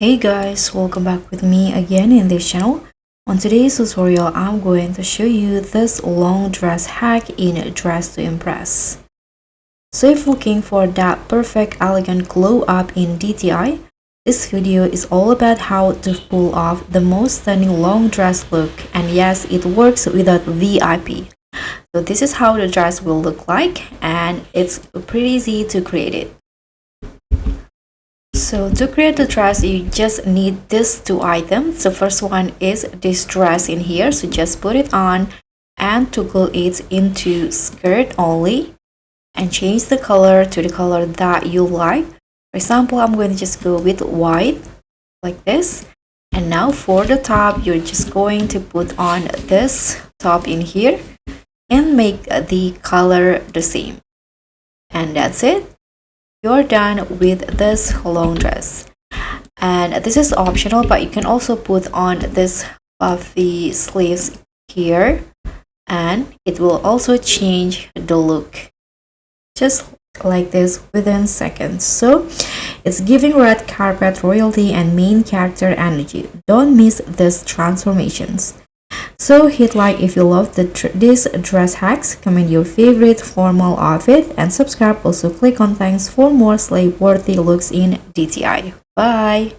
Hey guys, welcome back with me again in this channel. On today's tutorial, I'm going to show you this long dress hack in Dress to Impress. So if looking for that perfect elegant glow up in DTI, this video is all about how to pull off the most stunning long dress look, and yes, it works without VIP. So this is how the dress will look like, and it's pretty easy to create it. So to create the dress, you just need these two items. The first one is this dress in here. So just put it on and toggle it into skirt only and change the color to the color that you like. For example, I'm going to just go with white like this. And now for the top, you're just going to put on this top in here and make the color the same. And that's it. You're done with this long dress, and this is optional, but you can also put on this puffy sleeves here and it will also change the look just like this within seconds. So it's giving red carpet royalty and main character energy. Don't miss these transformations. So hit like if you love these dress hacks, comment your favorite formal outfit, and subscribe. Also click on thanks for more slave worthy looks in DTI. Bye!